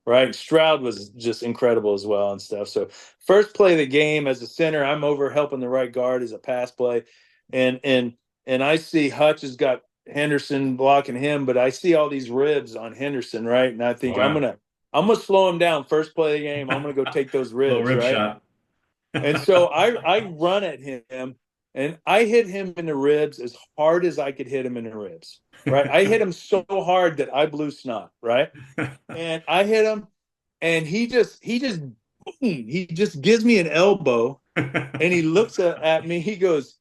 right? Stroud was just incredible as well and stuff. So first play of the game as a center, I'm over helping the right guard as a pass play, and and and I see Hutch has got Henderson blocking him, but I see all these ribs on Henderson, right? And I think Oh, I'm yeah. gonna I'm gonna slow him down first play of the game. I'm gonna go take those Little ribs, rib right? shot. And so I run at him and I hit him in the ribs as hard as I could hit him in the ribs. Right. I hit him so hard that I blew snot. Right. And I hit him and he just gives me an elbow and he looks at me. He goes,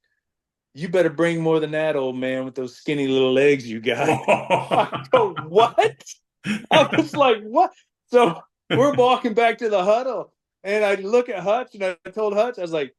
"You better bring more than that, old man, with those skinny little legs you got." I go, "What?" I was like, "What?" So we're walking back to the huddle and I look at Hutch and I told Hutch, I was like,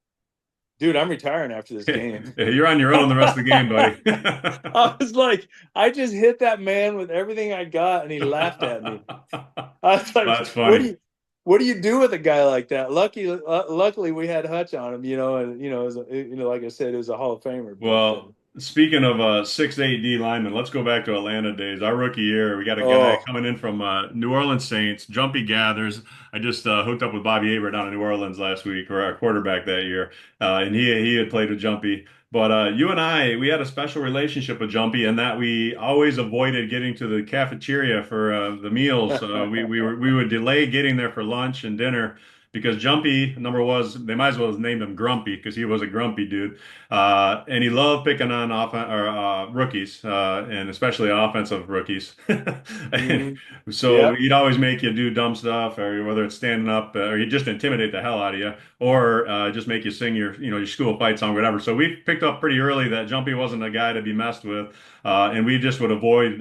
"Dude, I'm retiring after this game." You're on your own the rest of the game, buddy. I was like, I just hit that man with everything I got, and he laughed at me. I was like, That's funny. what do you do with a guy like that?" Luckily, we had Hutch on him, and like I said, it was a Hall of Famer. But Well, speaking of 6'8" D lineman, let's go back to Atlanta days. Our rookie year, we got a guy oh, coming in from New Orleans Saints, Jumpy Gathers. I just hooked up with Bobby Aver down in New Orleans last week, or our quarterback that year, and he had played with Jumpy. But you and I, we had a special relationship with Jumpy in that we always avoided getting to the cafeteria for the meals. We would delay getting there for lunch and dinner because Jumpy, number was, they might as well have named him Grumpy because he was a grumpy dude. And he loved picking on rookies, and especially offensive rookies. And mm-hmm. so Yep. he'd always make you do dumb stuff, or whether it's standing up, or he'd just intimidate the hell out of you, or just make you sing your school fight song, whatever. So we picked up pretty early that Jumpy wasn't a guy to be messed with, and we just would avoid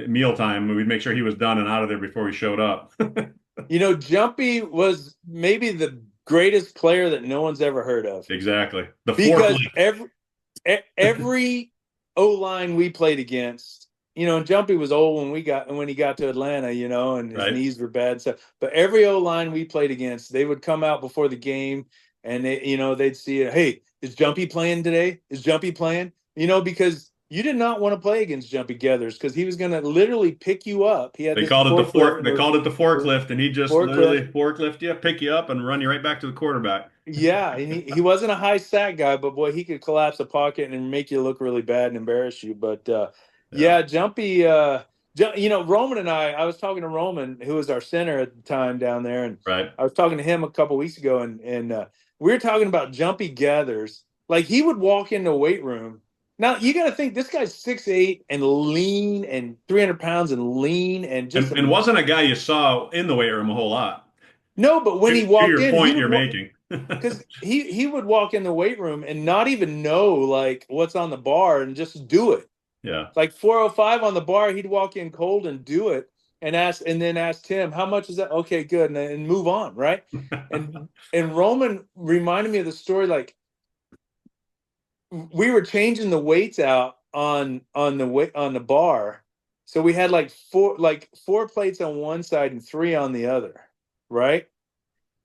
mealtime. We'd make sure he was done and out of there before he showed up. Jumpy was maybe the greatest player that no one's ever heard of Exactly. The because forklift. every O line we played against, and Jumpy was old when he got to Atlanta, and his Right? knees were bad. So, but every O line we played against, they would come out before the game and they'd see it. "Hey, is Jumpy playing today? Is Jumpy playing?" Because you did not want to play against Jumpy Gathers because he was going to literally pick you up. He had They this called it the forklift fork. They called it the forklift, and he just forklift. literally forklift you, pick you up, and run you right back to the quarterback. Yeah, and he wasn't a high sack guy, but boy, he could collapse a pocket and make you look really bad and embarrass you. But Yeah, yeah, Jumpy. Roman and I was talking to Roman, who was our center at the time down there, and right. I was talking to him a couple weeks ago, and we were talking about Jumpy Gathers. Like he would walk into a weight room. Now you got to think this guy's 6'8" and lean and 300 pounds and lean and just And wasn't a guy you saw in the weight room a whole lot. no, but when he To walked your in, he point, would you're making. because he would walk in the weight room and not even know like what's on the bar and just do it. Yeah. Like 405 on the bar, he'd walk in cold and do it and then ask Tim, "How much is that?" "Okay, good," and move on, right? And Roman reminded me of the story. Like we were changing the weights out on the bar, so we had like four plates on one side and three on the other, right?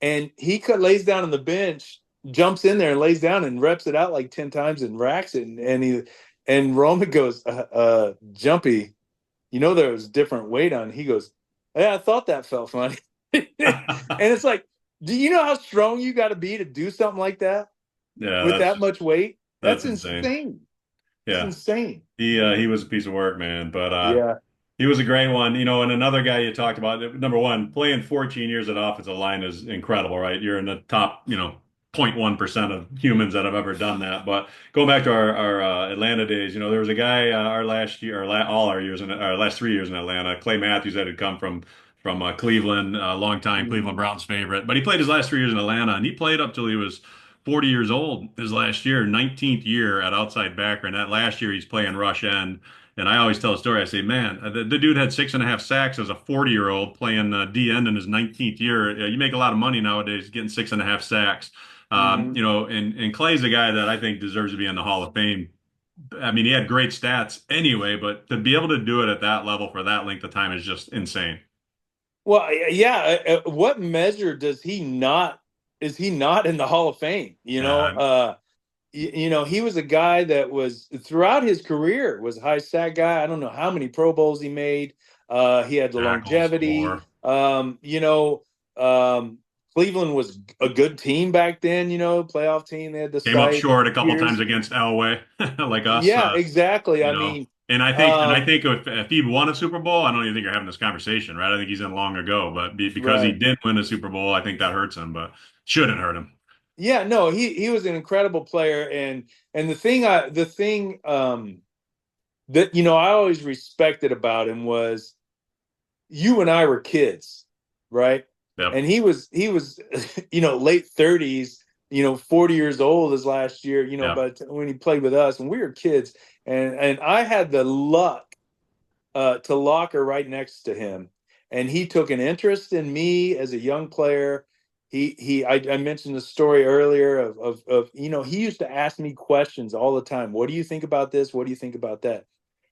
And he lays down on the bench, jumps in there and lays down and reps it out like 10 times and racks it. And Roman goes, Jumpy, there was different weight on. He goes, "Yeah, I thought that felt funny." And it's like, do you know how strong you got to be to do something like that Yeah, with that much weight? that's That's insane. insane. It's Yeah. insane. He was a piece of work, man. But Yeah. he was a great one. And another guy you talked about, number one, playing 14 years at offensive line is incredible, right? You're in the top, 0.1% of humans that have ever done that. But going back to our Atlanta days, there was a guy our last year, all our years in our last 3 years in Atlanta, Clay Matthews, that had come from Cleveland, a long time Cleveland Mhm. Browns favorite. But he played his last 3 years in Atlanta, and he played up till he was 40 years old his last year, 19th year at outside backer. And that last year he's playing rush end. And I always tell a story. I say, man, the dude had 6.5 sacks as a 40-year-old playing D end in his 19th year. You make a lot of money nowadays getting 6.5 sacks. Mhm. And Clay's a guy that I think deserves to be in the Hall of Fame. I mean, he had great stats anyway, but to be able to do it at that level for that length of time is just insane. Well, yeah. What measure does he not? Is he not in the Hall of Fame? Yeah, He was a guy that was throughout his career was a high stat guy. I don't know how many Pro Bowls he made. He had the tackles, longevity. score. Cleveland was a good team back then. Playoff team. They had the Came up site short a couple times years. against Elway, like us. Yeah, exactly. You I know. mean, And I think if he'd won a Super Bowl, I don't even think you're having this conversation, right? I think he's in long ago, but because he right. didn't win a Super Bowl, I think that hurts him, but shouldn't hurt him. Yeah, no, he was an incredible player, and the thing that I always respected about him was you and I were kids, right? Yep. And he was late 30s, 40 years old his last year, Yep. but when he played with us and we were kids, and I had the luck to locker right next to him, and he took an interest in me as a young player. I mentioned the story earlier of he used to ask me questions all the time. What do you think about this? What do you think about that?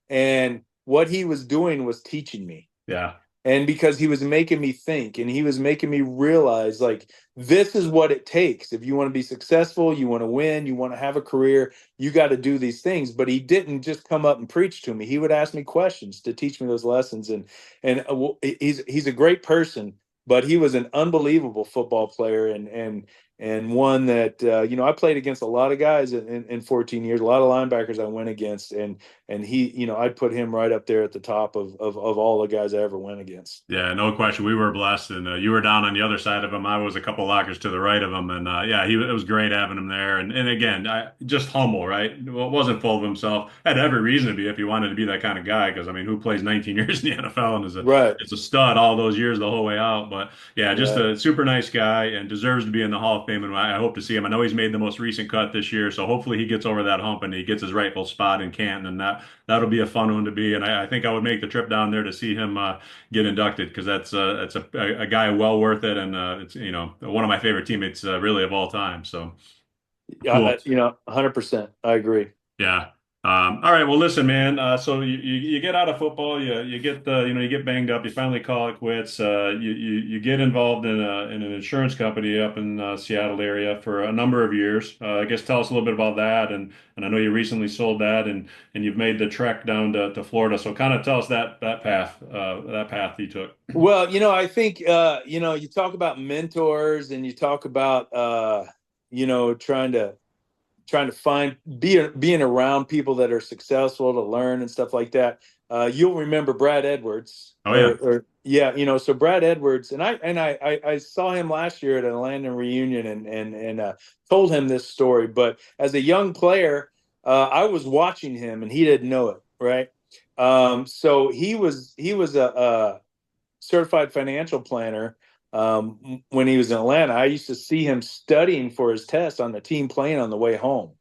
And what he was doing was teaching me, Yeah. and because he was making me think and he was making me realize, like, this is what it takes if you want to be successful, you want to win, you want to have a career, you got to do these things. But he didn't just come up and preach to me. He would ask me questions to teach me those lessons. And he's a great person, but he was an unbelievable football player, and one that I played against a lot of guys in 14 years, a lot of linebackers I went against, and he, I'd put him right up there at the top of all the guys I ever went against. Yeah, no question. We were blessed, and you were down on the other side of him. I was a couple lockers to the right of him, and yeah, it was great having him there. And again, just humble, right? Well, wasn't full of himself. Had every reason to be if he wanted to be that kind of guy. Because I mean, who plays 19 years in the NFL and Right, is a stud all those years the whole way out? But yeah, just right. a super nice guy and deserves to be in the Hall of Fame. And I hope to see him. I know he's made the most recent cut this year, so hopefully he gets over that hump and he gets his rightful spot in Canton, and that'll be a fun one to be. And I think I would make the trip down there to see him. Get inducted because that's a guy well worth it, and it's one of my favorite teammates really of all time. So Yeah, cool. 100%. I agree. Yeah. All right. Well, listen, man. So you get out of football, you get you get banged up, you finally call it quits. You get involved in an insurance company up in Seattle area for a number of years. I guess tell us a little bit about that, and I know you recently sold that, and you've made the trek down to Florida. So kind of tell us that path you took. Well, I think you talk about mentors and you talk about trying to find being around people that are successful to learn and stuff like that. You'll remember Brad Edwards, Oh yeah. or yeah, so Brad Edwards, and I saw him last year at a Landon reunion, and told him this story. But as a young player, I was watching him, and he didn't know it, right? So he was a certified financial planner when he was in Atlanta. I used to see him studying for his test on the team plane on the way home.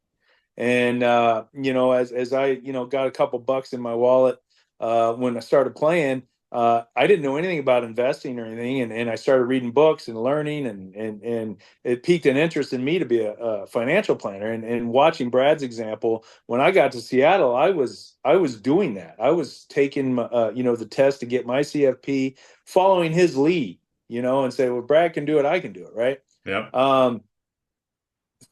And as I got a couple bucks in my wallet when I started playing, I didn't know anything about investing or anything, and I started reading books and learning, and it piqued an interest in me to be a financial planner. And watching Brad's example, when I got to Seattle, I was doing that. I was taking the test to get my CFP, following his lead, and say, well, Brad can do it, I can do it, right? Yep. Um,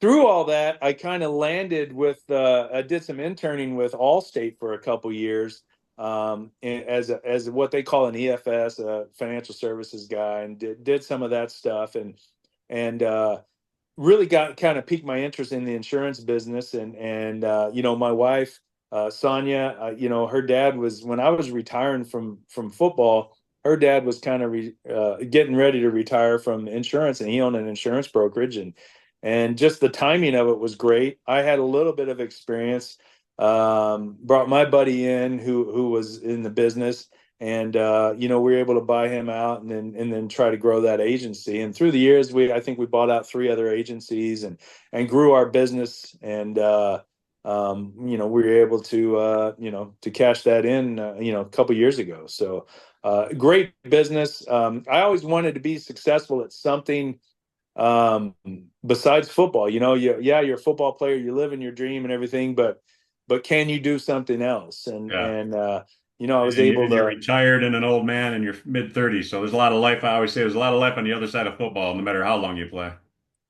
Through all that, I kind of landed with I did some interning with Allstate for a couple years, as what they call an EFS, a financial services guy, and did some of that stuff, and really got kind of piqued my interest in the insurance business. And my wife, Sonia, her dad was, when I was retiring from football, her dad was kind of getting ready to retire from insurance, and he owned an insurance brokerage, and just the timing of it was great. I had a little bit of experience. Brought my buddy in who was in the business, and we were able to buy him out, and then try to grow that agency. And through the years, I think we bought out three other agencies, and grew our business. And we were able to cash that in a couple years ago. So great business. I always wanted to be successful at something besides football. You're a football player, you live in your dream and everything, but but can you do something else? Yeah. I was able And you're to. retired and an old man in your mid 30s. So there's a lot of life. I always say there's a lot of life on the other side of football, no matter how long you play.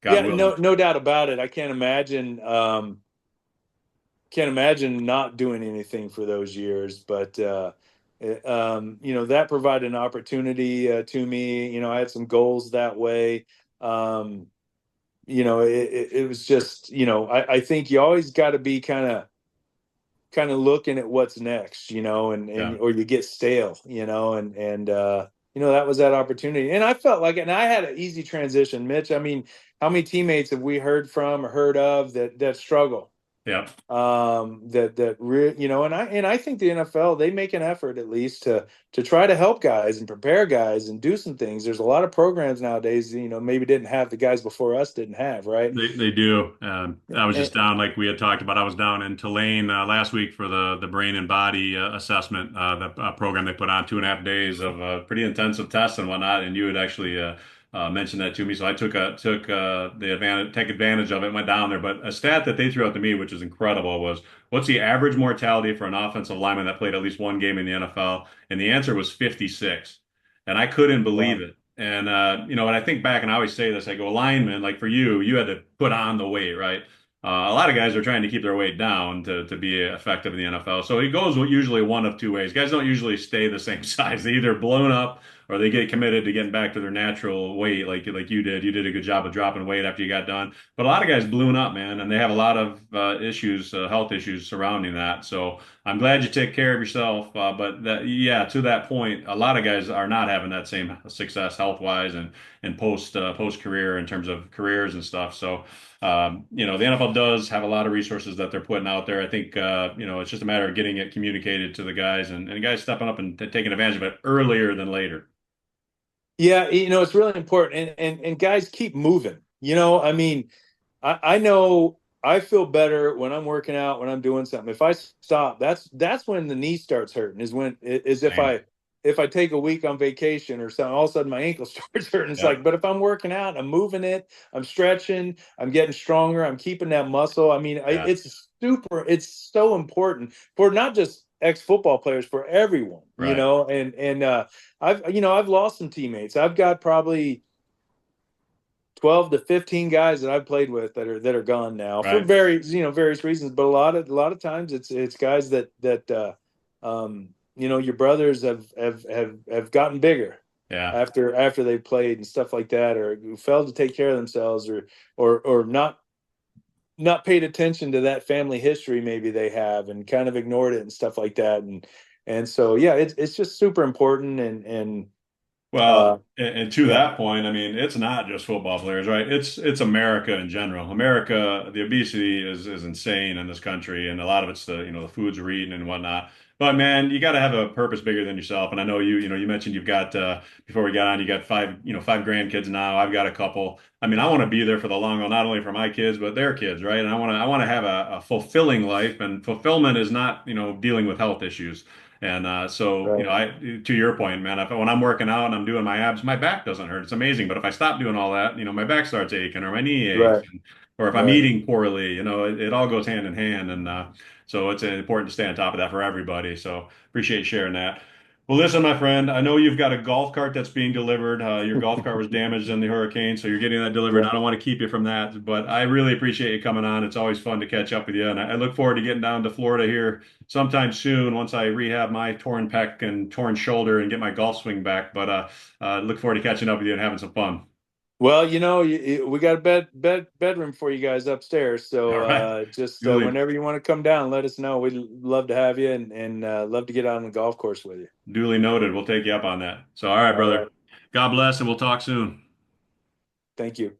God Yeah, willing. no doubt about it. I can't imagine not doing anything for those years, but that provided an opportunity to me. I had some goals that way. Um, it was just, I think you always got to be kind of looking at what's next, Yeah. or you get stale, that was that opportunity. And I felt like, and I had an easy transition, Mitch. I mean, how many teammates have we heard from or heard of that struggle? Yeah. And I think the NFL, they make an effort at least to try to help guys and prepare guys and do some things. There's a lot of programs nowadays, maybe didn't have, the guys before us didn't have, right? They do. I was just And, down, like we had talked about. I was down in Tulane last week for the brain and body assessment, the program they put on 2.5 days of pretty intensive tests and whatnot. And you had actually mentioned that to me, so I took the advantage of it, went down there. But a stat that they threw out to me, which is incredible, was what's the average mortality for an offensive lineman that played at least one game in the NFL? And the answer was 56, and I couldn't believe wow. it. And when I think back, and I always say this, I go, lineman, like for you, you had to put on the weight, right? A lot of guys are trying to keep their weight down to be effective in the NFL. So it goes usually one of two ways. Guys don't usually stay the same size. They either blown up or they get committed to getting back to their natural weight, like you did. You did a good job of dropping weight after you got done. But a lot of guys balloon up, man, and they have a lot of issues, health issues surrounding that. So I'm glad you take care of yourself. But yeah, to that point, a lot of guys are not having that same success health wise and post career in terms of careers and stuff. So the NFL does have a lot of resources that they're putting out there. I think it's just a matter of getting it communicated to the guys and guys stepping up and taking advantage of it earlier than later. Yeah, it's really important, and guys keep moving. I mean, I know I feel better when I'm working out, when I'm doing something. If I stop, that's when the knee starts hurting. Is if Same. I take a week on vacation or something, all of a sudden my ankle starts hurting. It's Yeah. like, but if I'm working out, I'm moving it, I'm stretching, I'm getting stronger, I'm keeping that muscle. I mean, Yeah. it's so important for not just ex-football players, for everyone, Right. and I've lost some teammates. I've got probably 12 to 15 guys that I've played with that are gone now for Right. various reasons, but a lot of times it's guys that your brothers have gotten bigger Yeah. after they played and stuff like that, or who failed to take care of themselves, or not paid attention to that family history maybe they have, and kind of ignored it and stuff like that. And so yeah, it's just super important. And Well, uh and to yeah, that point, I mean, it's not just football players, right? It's America in general. America, the obesity is insane in this country, and a lot of it's the foods we're eating and whatnot. But man, you got to have a purpose bigger than yourself. And I know you mentioned you've got before we got on, you got five grandkids now. I've got a couple. I mean, I want to be there for the long haul, not only for my kids but their kids, right? And I want to have a fulfilling life, and fulfillment is not dealing with health issues. And so, right, to your point, man, when I'm working out and I'm doing my abs, my back doesn't hurt. It's amazing. But if I stop doing all that, my back starts aching or my knee aches, right, or if I'm right. eating poorly, it all goes hand in hand. And so it's important to stay on top of that for everybody. So appreciate you sharing that. Well, listen, my friend, I know you've got a golf cart that's being delivered. Your golf cart was damaged in the hurricane, so you're getting that delivered. Yeah. I don't want to keep you from that, but I really appreciate you coming on. It's always fun to catch up with you, and I look forward to getting down to Florida here sometime soon once I rehab my torn pec and torn shoulder and get my golf swing back. But look forward to catching up with you and having some fun. Well, we got a bedroom for you guys upstairs. So All right, just duly whenever you want to come down, let us know. We'd love to have you, and love to get out on the golf course with you. duly noted. We'll take you up on that. So, all right, All right. brother. God bless, and we'll talk soon. Thank you.